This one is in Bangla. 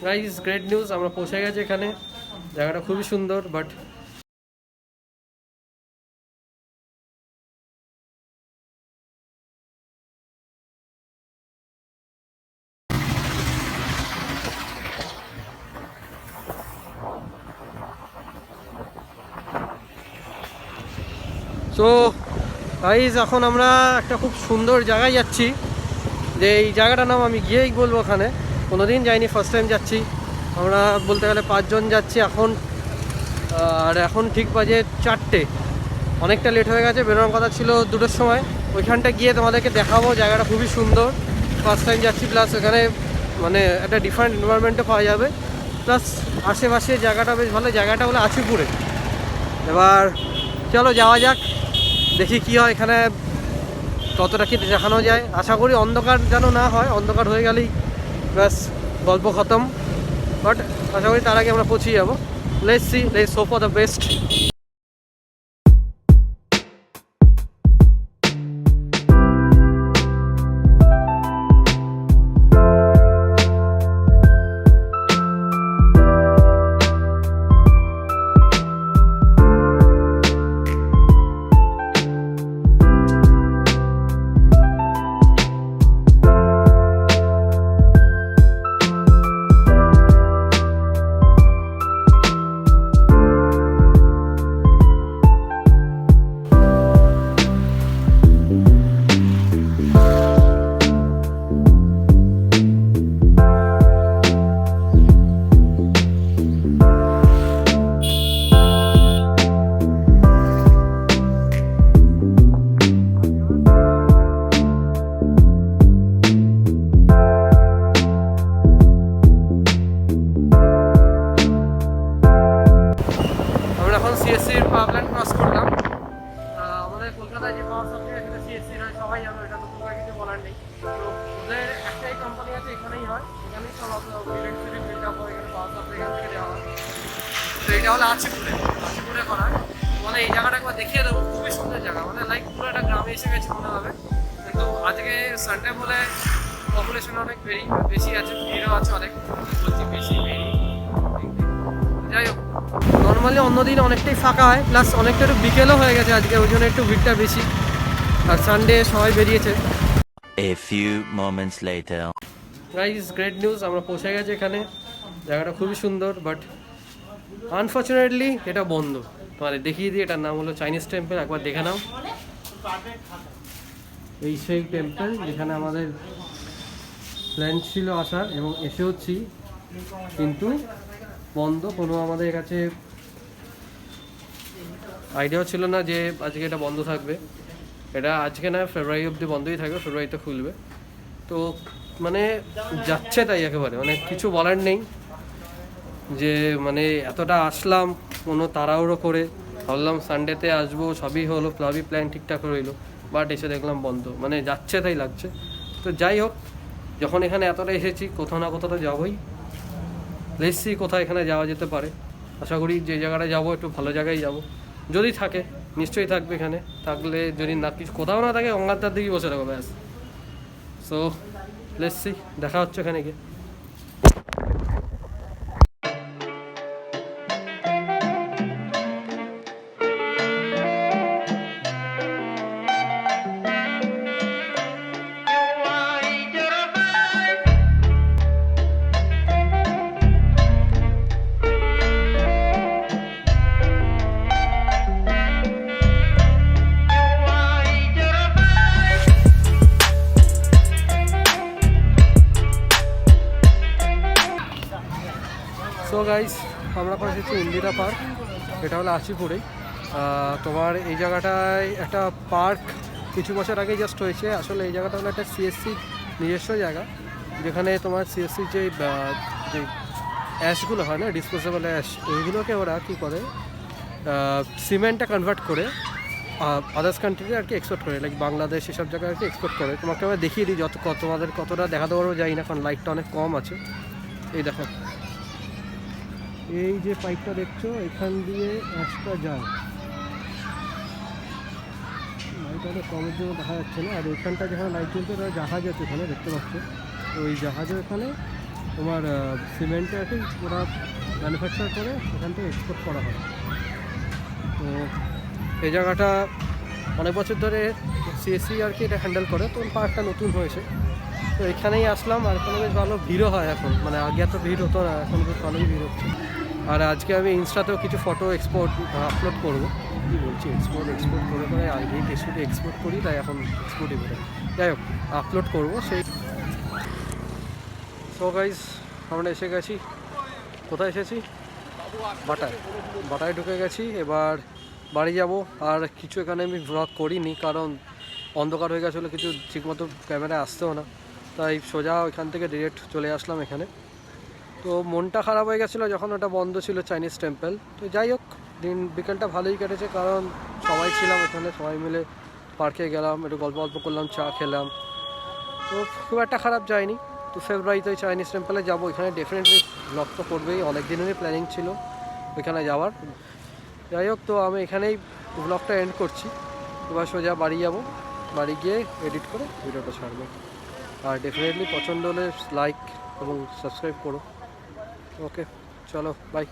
গাইস গ্রেট নিউজ, আমরা পৌঁছে গেছি এখানে। জায়গাটা খুবই সুন্দর, বাট তো গাইস এখন আমরা একটা খুব সুন্দর জায়গায় যাচ্ছি। যে এই জায়গাটার নাম আমি গিয়েই বলবো। ওখানে কোনোদিন যাইনি, ফার্স্ট টাইম যাচ্ছি। আমরা বলতে গেলে 5 জন যাচ্ছি এখন। আর এখন ঠিক বাজে 4টে, অনেকটা লেট হয়ে গেছে। বেরোনোর কথা ছিল 2টোর সময়। ওইখানটা গিয়ে তোমাদেরকে দেখাবো। জায়গাটা খুবই সুন্দর, ফার্স্ট টাইম যাচ্ছি। প্লাস এখানে মানে একটা ডিফারেন্ট এনভায়রনমেন্টও পাওয়া যাবে। প্লাস আশেপাশে জায়গাটা বেশ ভালো। জায়গাটা হলো আছিপুরে। এবার চলো যাওয়া যাক, দেখি কি হয় এখানে, কতটা কি দেখানো যায়। আশা করি অন্ধকার যেন না হয়, অন্ধকার হয়ে গেলেই ব্যাস গল্প খতম। বাট আশা করি তার আগে আমরা পৌঁছে যাবো। Let's see, let's hope for the best. সিএসসির পাওয়ার প্ল্যান্ট ক্রস করলাম। আমাদের কলকাতায় যে পাওয়ার সাপ্লাই সেটা সিএসসির হয়, সবাই জানো। এটা নতুন করে কিছু বলার নেই। তো ওদের একটাই কোম্পানি আছে, এখানেই হয়। এখানেই সব ইলেকট্রিসিটি বিল্ড আপ হয়, এখানে পাওয়ার সাপ্লাই এখান থেকে দেওয়া হয়। তো এটা হলো আছিপুরে করা। মানে এই জায়গাটা একবার দেখিয়ে দেবো, খুবই সুন্দর জায়গা। মানে লাইক পুরো একটা গ্রামে এসে গেছে মনে হবে। কিন্তু আজকে সানডে বলে পপুলেশন অনেক বেশি আছে, ভিড়ও আছে অনেক। বলছি বেশি বেরি, যাই হোক। নর্মালি অন্যদিন অনেকটাই ফাঁকা হয়, প্লাস অনেকটা একটু বিকেলও হয়ে গেছে আজকে, ওই জন্য একটু ভিড়টা বেশি। আর সানডে সবাই বেরিয়েছে। A few moments later. Guys great news, আমরা পৌঁছে গেছি এখানে। জায়গাটা খুবই সুন্দর, বাট আনফর্চুনেটলি এটা বন্ধ। তোমাদের দেখিয়ে দিই, এটার নাম হলো চাইনিজ টেম্পল। একবার দেখে নাও। এই সেই টেম্পল যেখানে আমাদের প্ল্যান ছিল আসার, এবং এসেওছি, কিন্তু বন্ধ। কোনো আমাদের কাছে আইডিয়াও ছিল না যে আজকে এটা বন্ধ থাকবে। এটা আজকে না, ফেব্রুয়ারি অবধি বন্ধই থাকবে, ফেব্রুয়ারিতে খুলবে। তো মানে যাচ্ছে তাই, একেবারে মানে কিছু বলার নেই। যে মানে এতটা আসলাম কোনো তাড়াহুড়ো করে, ভাবলাম সানডেতে আসবো, সবই হলো, সবই প্ল্যান ঠিকঠাক রইলো, বাট এসে দেখলাম বন্ধ। মানে যাচ্ছে তাই লাগছে। তো যাই হোক, যখন এখানে এতটা এসেছি, কোথাও না কোথাও তো যাবোই। লেটসি কোথায় এখানে যাওয়া যেতে পারে। আশা করি যে জায়গাটা যাবো একটু ভালো জায়গায় যাব। যদি থাকে নিশ্চয়ই থাকবে এখানে। থাকলে যদি না কিছু কোথাও না থাকে, অঙ্গারটার দিকেই বসে রাখো ব্যাস। সো লেটসি, দেখা হচ্ছে এখানে গিয়ে। সো গাইস, আমরা এখন এসেছি ইন্দিরা পার্ক। এটা হলো আশিপুরেই। তোমার এই জায়গাটায় একটা পার্ক কিছু বছর আগে জাস্ট হয়েছে। আসলে এই জায়গাটা হলো একটা সিএসসি নিজস্ব জায়গা, যেখানে তোমার সিএসসির যে অ্যাশগুলো হয় না, ডিসপোজেবল অ্যাশ, এইগুলোকে ওরা কী করে, সিমেন্টটা কনভার্ট করে আদার্স কান্ট্রিতে আর কি এক্সপোর্ট করে, লাইক বাংলাদেশ এসব জায়গায় আর কি এক্সপোর্ট করে। তোমাকে আমরা দেখিয়ে দিই, তোমাদের কতটা দেখাতে পারবো যাই না, কারণ লাইটটা অনেক কম আছে। এই দেখো, এই যে পাইপটা দেখছো, এখান দিয়ে অ্যাশটা যায়। লাইট অনেক কমের জন্য দেখা যাচ্ছে না। আর এখানটা যেখানে লাইট জ্বলছে, ওটা জাহাজ আছে এখানে, দেখতে পাচ্ছ। তো ওই জাহাজও এখানে তোমার সিমেন্টে আর কি ওরা ম্যানুফ্যাকচার করে এখান থেকে এক্সপোর্ট করা হয়। তো এই জায়গাটা অনেক বছর ধরে সিএসসি আর কি এটা হ্যান্ডেল করে, তো পার্কটা নতুন হয়েছে। তো এখানেই আসলাম, আর এখানে বেশ ভালো ভিড়ও হয় এখন, মানে আগে এত ভিড় হতো না, এখন বেশ ভালোই ভিড় হচ্ছে। আর আজকে আমি ইনস্টাতেও কিছু ফটো আপলোড করবো। কী বলছি, এক্সপোর্ট করে আগেই ফেসবুকে এক্সপোর্ট করি, তাই এখন এক্সপোর্টই করে, যাই হোক আপলোড করবো সেই। সো গাইজ, আমরা এসে গেছি, কোথায় এসেছি, বাটায় ঢুকে গেছি। এবার বাড়ি যাব। আর কিছু এখানে আমি ব্লগ করিনি, কারণ অন্ধকার হয়ে গেছিলো, কিছু ঠিকমতো ক্যামেরায় আসতেও না, তাই সোজা ওইখান থেকে ডিরেক্ট চলে আসলাম এখানে। তো মনটা খারাপ হয়ে গেছিলো যখন ওটা বন্ধ ছিল, চাইনিজ টেম্পল। তো যাই হোক, বিকেলটা ভালোই কেটেছে, কারণ সবাই ছিলাম এখানে, সবাই মিলে পার্কে গেলাম, একটু গল্প করলাম, চা খেলাম। তো খুব একটা খারাপ যায়নি। তো ফেব্রুয়ারিতে ওই চাইনিজ টেম্পলে যাবো, এখানে ডেফিনেটলি ব্লগ তো করবেই, অনেক দিনেরই প্ল্যানিং ছিল ওইখানে যাওয়ার। যাই হোক, তো আমি এখানেই ব্লগটা এন্ড করছি। এবার সোজা বাড়ি যাব, বাড়ি গিয়ে এডিট করে ভিডিওটা ছাড়বো। আর ডেফিনেটলি পছন্দ হলে লাইক এবং সাবস্ক্রাইব করো। ওকে, চলো বাই।